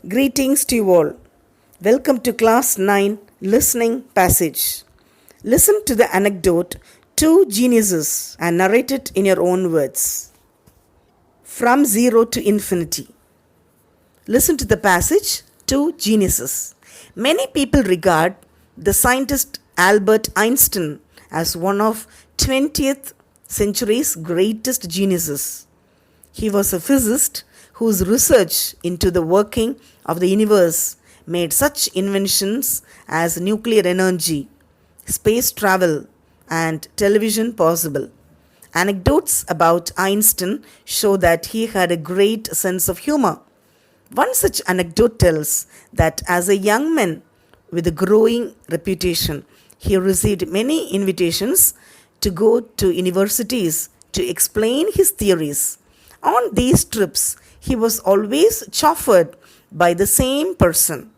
Greetings to you all. Welcome to Class 9 Listening Passage. Listen to the anecdote Two Geniuses and narrate it in your own words. From Zero to Infinity. Listen to the passage Two Geniuses. Many people regard the scientist Albert Einstein as one of 20th century's greatest geniuses. He was a physicist whose research into the working of the universe made such inventions as nuclear energy, space travel, and television possible. Anecdotes about Einstein show that he had a great sense of humor. One such anecdote tells that as a young man with a growing reputation, he received many invitations to go to universities to explain his theories. On these trips, he was always chauffeured by the same person,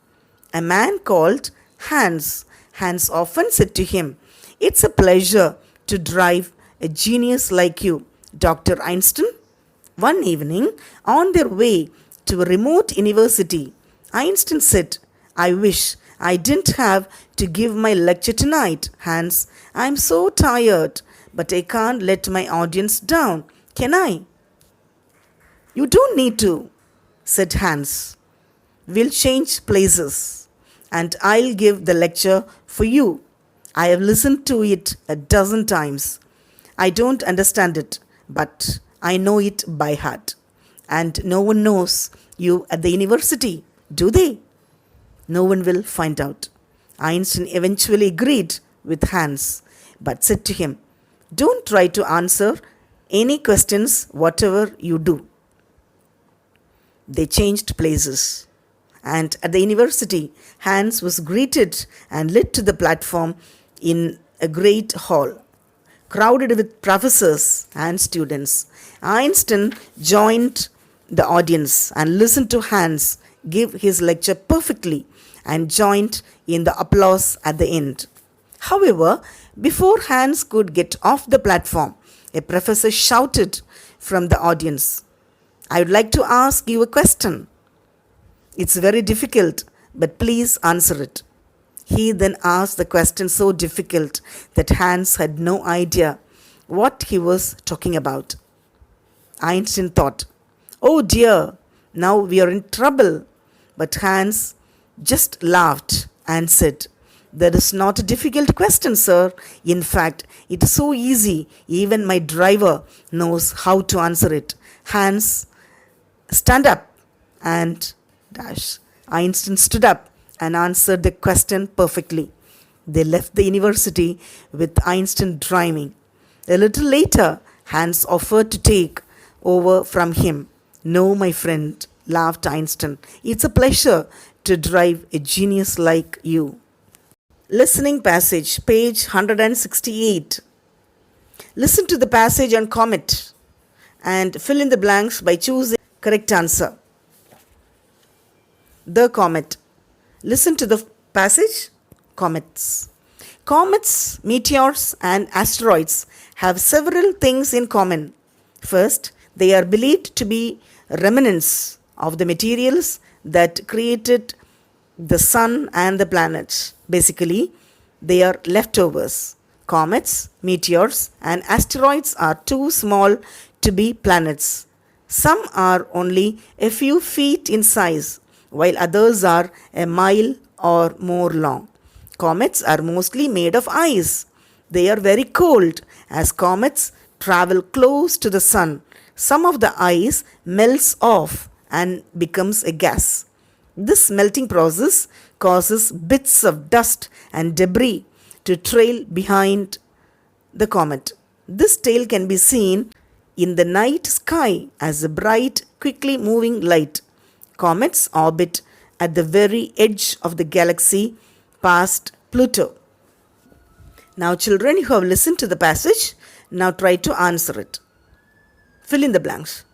a man called Hans. Hans often said to him, "It's a pleasure to drive a genius like you, Dr. Einstein." One evening, on their way to a remote university, Einstein said, "I wish I didn't have to give my lecture tonight, Hans. I'm so tired, but I can't let my audience down, can I?" "You don't need to," said Hans. "We'll change places, and I'll give the lecture for you. I have listened to it a dozen times. I don't understand it, but I know it by heart. And no one knows you at the university, do they?" "No one will find out." Einstein eventually agreed with Hans, but said to him, "Don't try to answer any questions, whatever you do." They changed places, and at the university, Hans was greeted and led to the platform in a great hall, crowded with professors and students. Einstein joined the audience and listened to Hans give his lecture perfectly and joined in the applause at the end. However, before Hans could get off the platform, a professor shouted from the audience, "I would like to ask you a question. It's very difficult, but please answer it." He then asked the question so difficult that Hans had no idea what he was talking about. Einstein thought, "Oh dear, now we are in trouble." But Hans just laughed and said, "That is not a difficult question, sir. In fact, it is so easy, even my driver knows how to answer it. Hans, stand up and dash." Einstein stood up and answered the question perfectly. They left the university with Einstein driving. A little later, Hans offered to take over from him. "No, my friend," laughed Einstein. "It's a pleasure to drive a genius like you." Listening passage, page 168. Listen to the passage and comment and fill in the blanks by choosing correct answer. The comet. Listen to the passage. Comets. Comets, meteors, and asteroids have several things in common. First, they are believed to be remnants of the materials that created the sun and the planets. Basically, they are leftovers. Comets, meteors, and asteroids are too small to be planets. Some are only a few feet in size, while others are a mile or more long. Comets are mostly made of ice. They are very cold. As comets travel close to the sun, some of the ice melts off and becomes a gas. This melting process causes bits of dust and debris to trail behind the comet. This tail can be seen in the night sky as a bright, quickly moving light. Comets orbit at the very edge of the galaxy past Pluto. Now, children, you have listened to the passage. Now try to answer it. Fill in the blanks.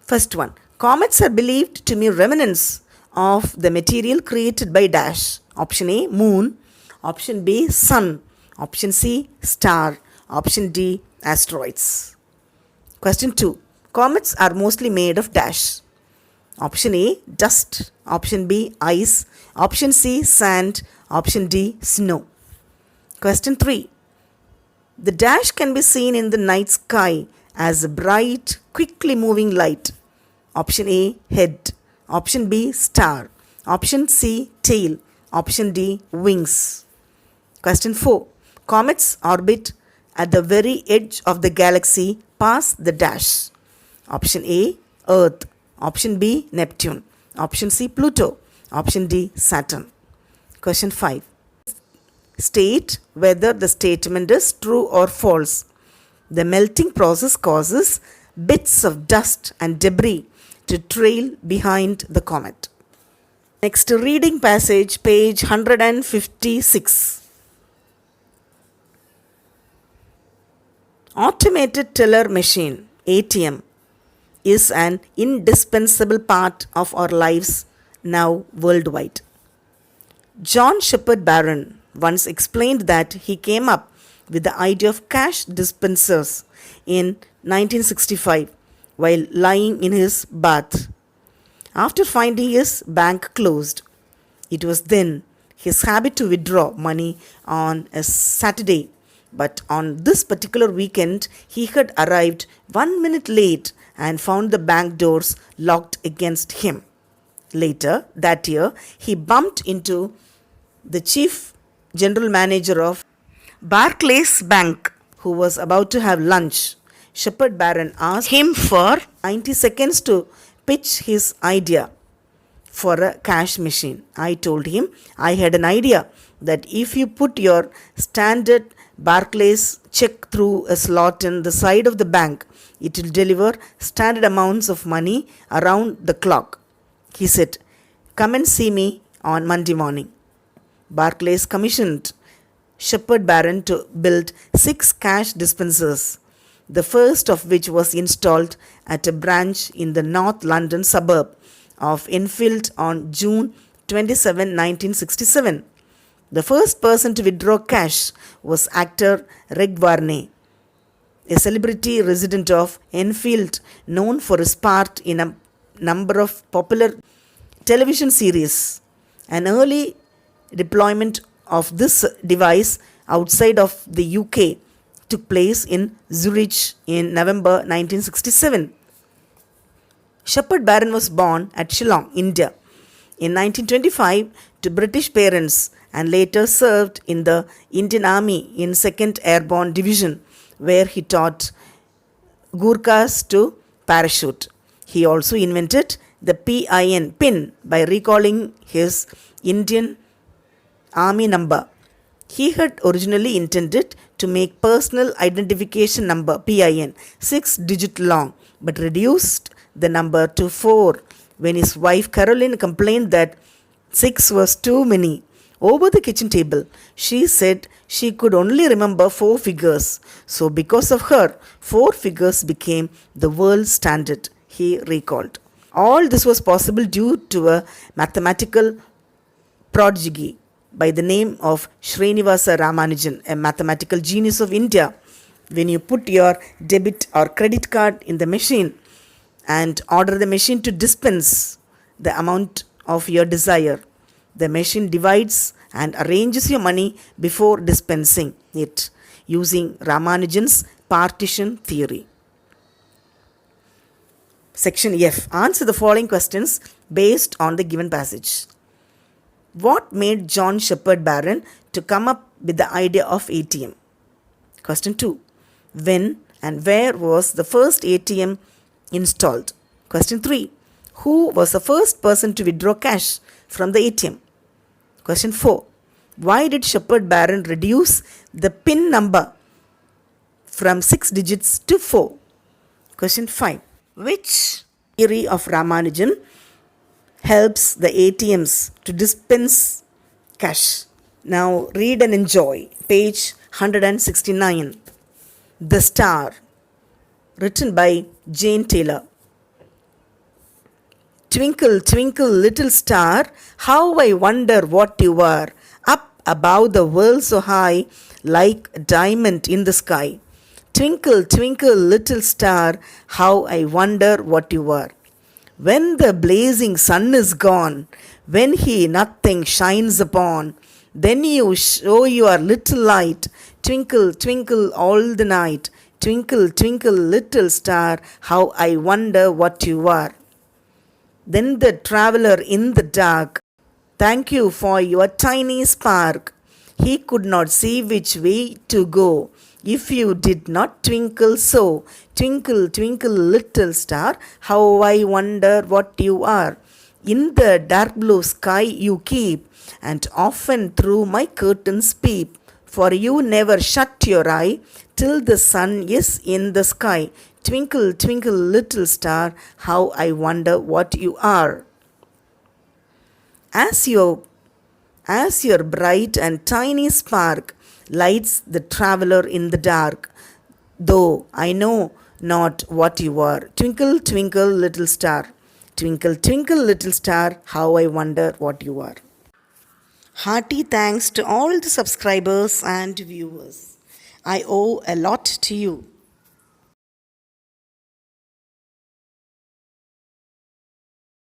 First one. Comets are believed to be remnants of the material created by dash. Option A, moon. Option B, sun. Option C, star. Option D, asteroids. Question 2. Comets are mostly made of dash. Option A, dust. Option B, ice. Option C, sand. Option D, snow. Question 3. The dash can be seen in the night sky as a bright, quickly moving light. Option A, head. Option B, star. Option C, tail. Option D, wings. Question 4. Comets orbit at the very edge of the galaxy past the dash. Option A, Earth. Option B, Neptune. Option C, Pluto. Option D, Saturn. Question 5. State whether the statement is true or false. The melting process causes bits of dust and debris to trail behind the comet. Next reading passage, page 156. Automated teller machine, ATM, is an indispensable part of our lives now worldwide. John Shepard Barron once explained that he came up with the idea of cash dispensers in 1965 while lying in his bath after finding his bank closed. It was then his habit to withdraw money on a Saturday, but on this particular weekend he had arrived 1 minute late and found the bank doors locked against him. Later that year, he bumped into the chief general manager of Barclays Bank, who was about to have lunch. Shepard Barron asked him for 90 seconds to pitch his idea for a cash machine. I told him I had an idea that if you put your standard Barclays check through a slot in the side of the bank, it will deliver standard amounts of money around the clock. He said, "Come and see me on Monday morning." Barclays commissioned Shepard Barron to build 6 cash dispensers, the first of which was installed at a branch in the North London suburb of Enfield on June 27, 1967. The first person to withdraw cash was actor Reg Varney, a celebrity resident of Enfield known for his part in a number of popular television series. An early deployment of this device outside of the UK took place in Zurich in November 1967. Shepard Barron was born at Shillong, India, in 1925 to British parents and later served in the Indian Army in 2nd Airborne Division, where he taught Gurkhas to parachute. He also invented the PIN by recalling his Indian Army number. He had originally intended to make personal identification number PIN 6-digit long, but reduced the number to 4 when his wife Caroline complained that 6 was too many. Over the kitchen table, she said she could only remember 4 figures. So because of her, 4 figures became the world standard, he recalled. All this was possible due to a mathematical prodigy by the name of Srinivasa Ramanujan, a mathematical genius of India. When you put your debit or credit card in the machine and order the machine to dispense the amount of your desire, the machine divides and arranges your money before dispensing it using Ramanujan's partition theory. Section F. Answer the following questions based on the given passage. What made John Shepard Barron to come up with the idea of ATM? Question 2. When and where was the first ATM installed? Question 3. Who was the first person to withdraw cash from the ATM? Question 4. Why did Shepard Barron reduce the PIN number from 6 digits to 4? Question 5. Which theory of Ramanujan helps the ATMs to dispense cash? Now read and enjoy. Page 169. The Star, written by Jane Taylor. Twinkle, twinkle, little star, how I wonder what you are, up above the world so high, like a diamond in the sky. Twinkle, twinkle, little star, how I wonder what you are. When the blazing sun is gone, when he nothing shines upon, then you show your little light, twinkle, twinkle all the night, twinkle, twinkle little star, how I wonder what you are. Then the traveler in the dark, thank you for your tiny spark. He could not see which way to go if you did not twinkle so. Twinkle, twinkle, little star, how I wonder what you are. In the dark blue sky you keep, and often through my curtains peep. For you never shut your eye till the sun is in the sky. Twinkle, twinkle, little star, how I wonder what you are. As your bright and tiny spark lights the traveler in the dark, though I know not what you are. Twinkle, twinkle, little star. Twinkle, twinkle, little star, how I wonder what you are. Hearty thanks to all the subscribers and viewers. I owe a lot to you.